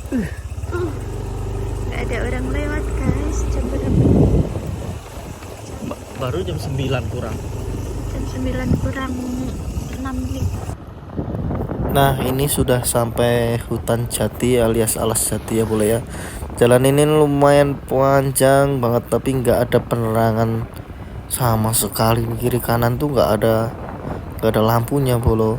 Nggak ada orang lewat guys. Jam berapa? Baru jam 9 kurang. Jam 9 kurang 6 menit. Nah, ini sudah sampai hutan jati alias alas jati ya boleh ya. Jalan ini lumayan panjang banget tapi nggak ada penerangan sama sekali. Kiri kanan tuh nggak ada lampunya bolo.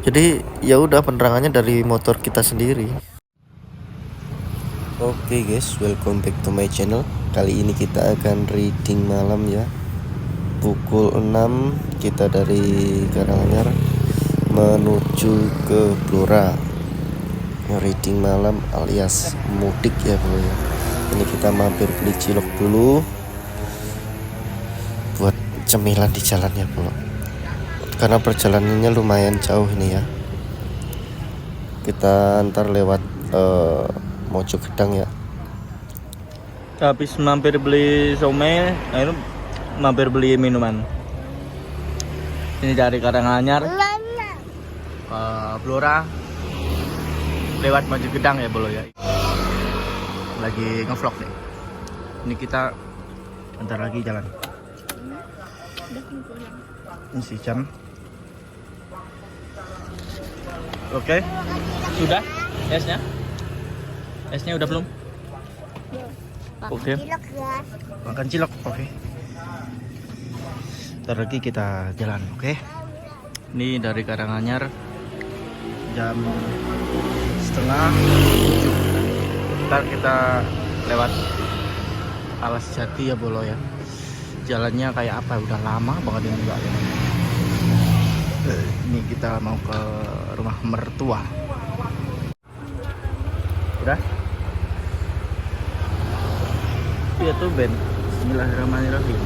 Jadi ya udah penerangannya dari motor kita sendiri. Oke guys, welcome back to my channel. Kali ini kita akan reading malam ya. Pukul 6 kita dari Karanganyar menuju ke Blora. Reading malam alias mudik ya bro ya. Ini kita mampir beli cilok dulu buat cemilan di jalan ya bro. Karena perjalanannya lumayan jauh ini ya. Kita antar lewat Mojogedang ya. Habis mampir beli somai, akhirnya mampir beli minuman. Ini dari Karanganyar ke Blora lewat Mojogedang ya bolo ya. Lagi ngevlog nih. Ini kita bentar lagi jalan. Masih jam. Oke. Sudah esnya? Esnya udah belum? Oke. Makan cilok, oke. Ntar lagi kita jalan, oke. Ini dari Karanganyar jam setengah 7. Ntar kita lewat alas jati ya bolo ya. Jalannya kayak apa? Udah lama banget ini enggak ya. Ini kita mau ke rumah mertua. Udah? Iya tuh Ben. Bismillahirrahmanirrahim.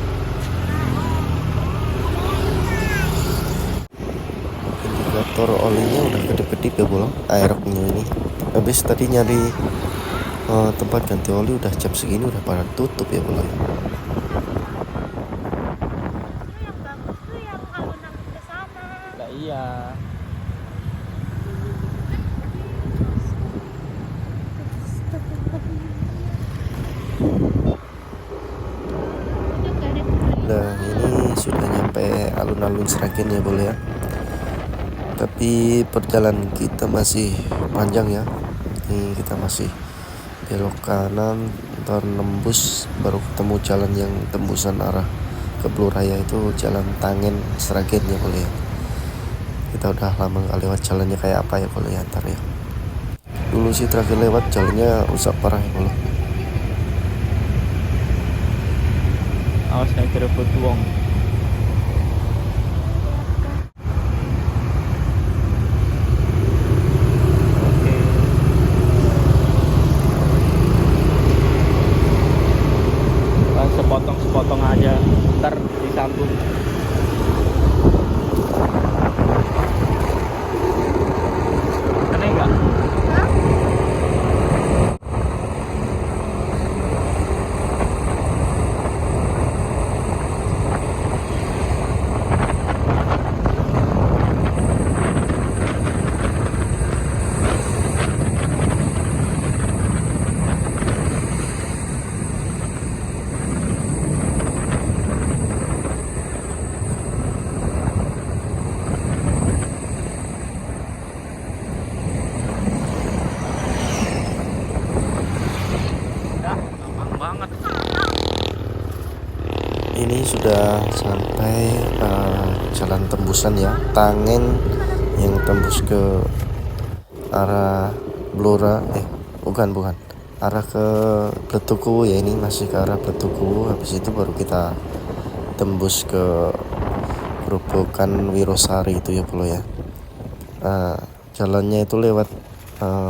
Indikator olinya udah kedip-kedip ya bolong. Aeroknya ini. Habis tadi nyari tempat ganti oli udah jam segini udah pada tutup ya bolong. Nah, iya. Nah ini sudah nyampe alun-alun Sragen ya boleh ya. Tapi perjalanan kita masih panjang ya. Ini kita masih belok kanan, ntar nembus baru ketemu jalan yang tembusan arah ke Bloraya itu jalan Tangen Sragen ya boleh ya. Kita udah lama gak lewat jalannya kayak apa ya boleh ya ntar ya. Dulu sih terakhir lewat jalannya rusak parah ya boleh. Awas kayak kerebut wong. Oke. Sepotong aja, ntar disambung. Aneh enggak? Banget. Ini sudah sampai jalan tembusan ya, Tangen yang tembus ke arah Blora, bukan arah ke Bletukuwu ya, ini masih ke arah Bletukuwu. Habis itu baru kita tembus ke Grobogan Wirosari itu ya bro ya. Jalannya itu lewat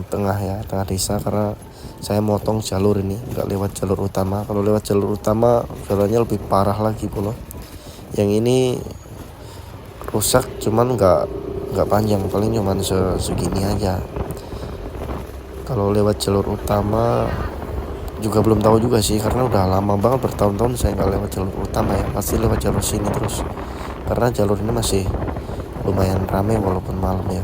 tengah ya, tengah desa karena saya motong jalur ini, nggak lewat jalur utama. Kalau lewat jalur utama jalannya lebih parah lagi bro. Yang ini rusak cuman nggak panjang, paling cuman segini aja. Kalau lewat jalur utama juga belum tahu juga sih, karena udah lama banget, bertahun-tahun saya nggak lewat jalur utama ya, pasti lewat jalur sini terus. Karena jalur ini masih lumayan ramai walaupun malam ya.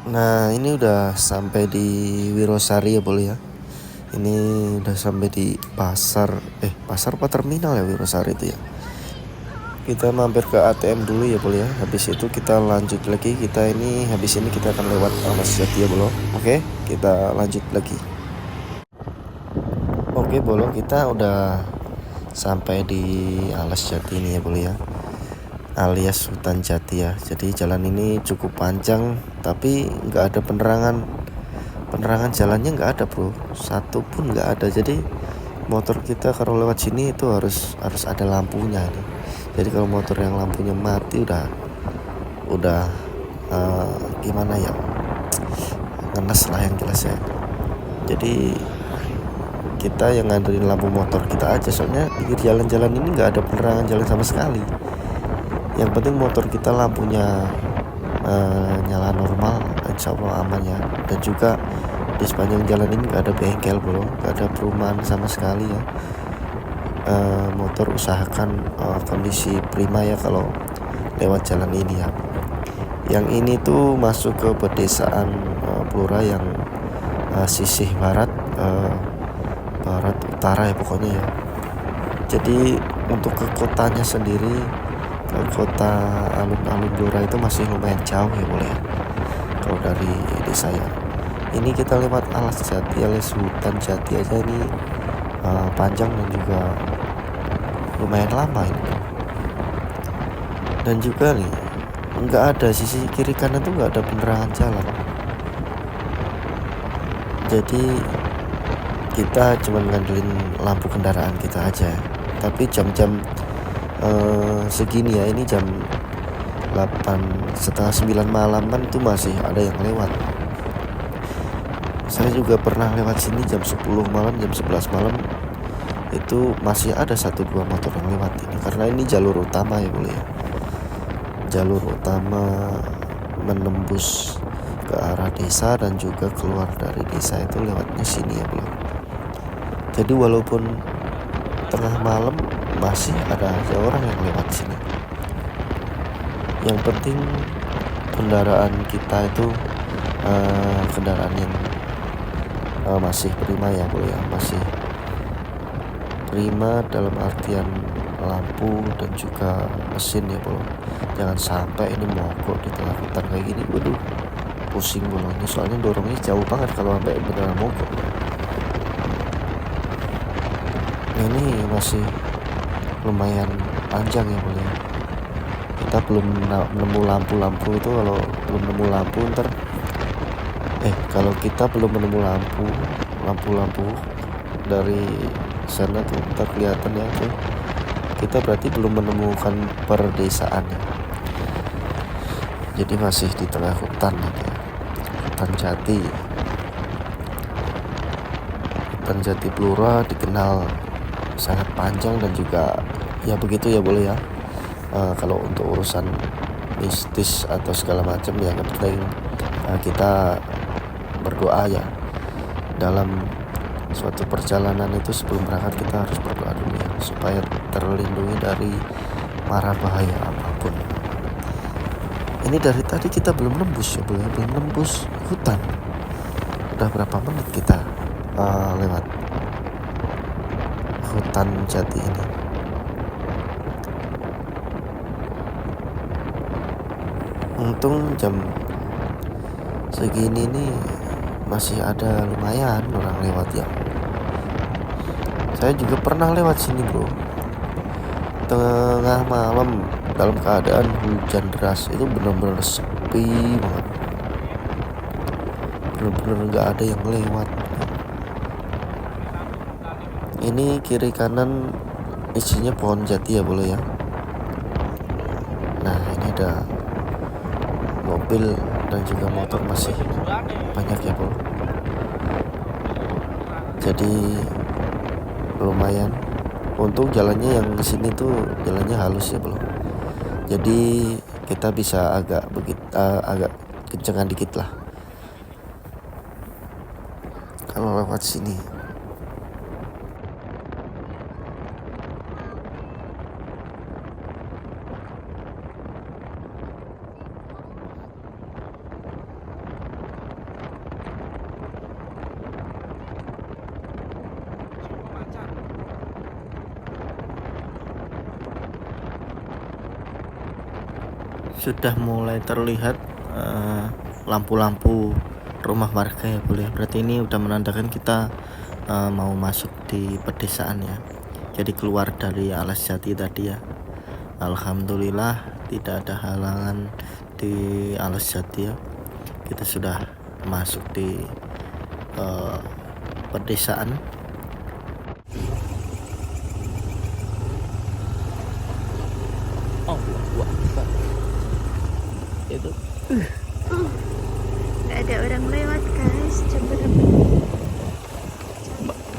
Nah ini udah sampai di Wirosari ya boleh ya. Ini udah sampai di pasar apa terminal ya Wirosari itu ya. Kita mampir ke ATM dulu ya boleh ya. Habis itu kita lanjut lagi. Habis ini kita akan lewat Alas Jati ya bolo. Oke, kita lanjut lagi. Oke bolo, kita udah sampai di Alas Jati ini ya boleh ya, alias hutan jati ya. Jadi jalan ini cukup panjang tapi nggak ada penerangan jalannya nggak ada bro, satu pun nggak ada. Jadi motor kita kalau lewat sini itu harus ada lampunya nih. Jadi kalau motor yang lampunya mati udah gimana ya, ngenes lah yang jelas ya. Jadi kita yang ngandelin lampu motor kita aja, soalnya di jalan-jalan ini nggak ada penerangan jalan sama sekali. Yang penting motor kita lampunya nyala normal, insya Allah aman ya. Dan juga di sepanjang jalan ini nggak ada bengkel bro, nggak ada perumahan sama sekali ya. Motor usahakan kondisi prima ya kalau lewat jalan ini ya. Yang ini tuh masuk ke pedesaan Blora yang sisih barat utara ya pokoknya ya. Jadi untuk ke kotanya sendiri, ke kota alun-alun Blora itu masih lumayan jauh ya boleh ya, kalau dari desa ya. Ini kita lewat Alas Jati alias hutan jati aja ini panjang dan juga lumayan lama ini. Dan juga nih nggak ada sisi kiri kanan tuh nggak ada penerangan jalan. Jadi kita cuma ngandelin lampu kendaraan kita aja. Tapi jam-jam segini ya, ini jam 8:30 9 malaman tuh masih ada yang lewat. Saya juga pernah lewat sini jam 10 malam, jam 11 malam itu masih ada 1-2 motor yang lewat ini, karena ini jalur utama ya boleh ya. Jalur utama menembus ke arah desa dan juga keluar dari desa itu lewatnya sini ya boleh. Jadi walaupun tengah malam masih ada aja orang yang lewat sini. Yang penting kendaraan kita itu kendaraan yang masih prima ya boleh ya, masih prima dalam artian lampu dan juga mesin ya bro. Jangan sampai ini mogok di tengah hutan kayak gini, waduh pusing bro. Ini soalnya dorongnya jauh banget kalau sampai beneran mogok. Ini masih lumayan panjang ya boleh. Kita belum nemu lampu itu, kalau belum nemu lampu ntar kalau kita belum menemu lampu dari sana tuh ntar kelihatan ya tuh, kita berarti belum menemukan perdesaan ya. Jadi masih di tengah hutan ya. Hutan jati Blora dikenal sangat panjang dan juga ya begitu ya boleh ya. Kalau untuk urusan mistis atau segala macam ya penting kita berdoa ya. Dalam suatu perjalanan itu sebelum berangkat kita harus berdoa dulu ya, supaya terlindungi dari mara bahaya apapun. Ini dari tadi kita belum nembus ya boleh, belum nembus hutan. Udah berapa menit kita lewat hutan jati ini. Untung jam segini nih masih ada lumayan orang lewat ya. Saya juga pernah lewat sini bro, tengah malam dalam keadaan hujan deras, itu bener-bener sepi banget, bener-bener gak ada yang lewat. Ini kiri kanan isinya pohon jati ya boleh ya. Nah ini ada mobil dan juga motor masih banyak ya bro. Jadi lumayan. Untung jalannya yang kesini tuh jalannya halus ya bro. Jadi kita bisa agak kencengan dikit lah kalau lewat sini. sudah mulai terlihat lampu-lampu rumah warga ya boleh. Berarti ini udah menandakan kita mau masuk di pedesaan ya. Jadi keluar dari Alas Jati tadi ya. Alhamdulillah tidak ada halangan di Alas Jati ya. Kita sudah masuk di pedesaan. Oh, itu nggak ada orang lewat guys. Coba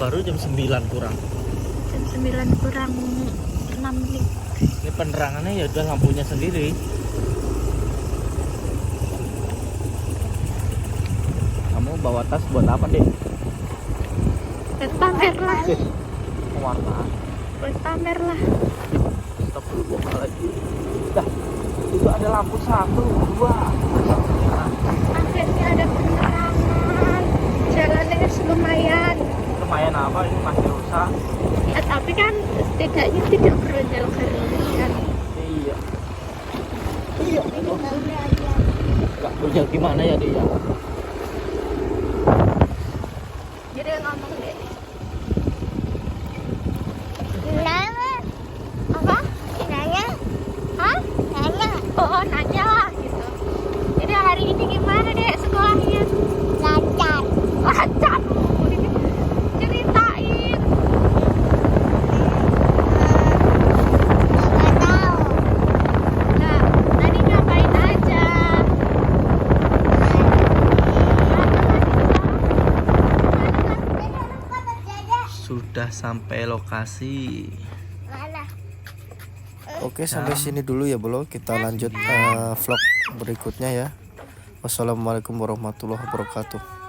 baru jam 9 kurang. jam 9 kurang 6 menit. Ini penerangannya ya udah lampunya sendiri. Kamu bawa tas buat apa, Dek? Buat pamer lah. Warna. Buat pamer lah. Stop dulu lagi. Dah, itu ada lampu 1, 2. Akhirnya ada penerangan. Jalannya lumayan. Lumayan apa? Ini masih rusak. Tapi kan setidaknya tidak keronjal-keronjal. Iya. Iya. Gak punya gimana ya dia? Jadi ngomong deh. Nanya, Apa? nanya, Hah? nanya, Oh, nanya lah gitu. Jadi hari ini gimana deh sekolahnya? lancar. Lancar. Ceritain. Nggak tahu. Nah, tadi ngapain aja? Sudah sampai lokasi. Mana? Oke, sampai sini dulu ya, Bro. Kita lanjut vlog berikutnya ya. Wassalamualaikum warahmatullahi wabarakatuh.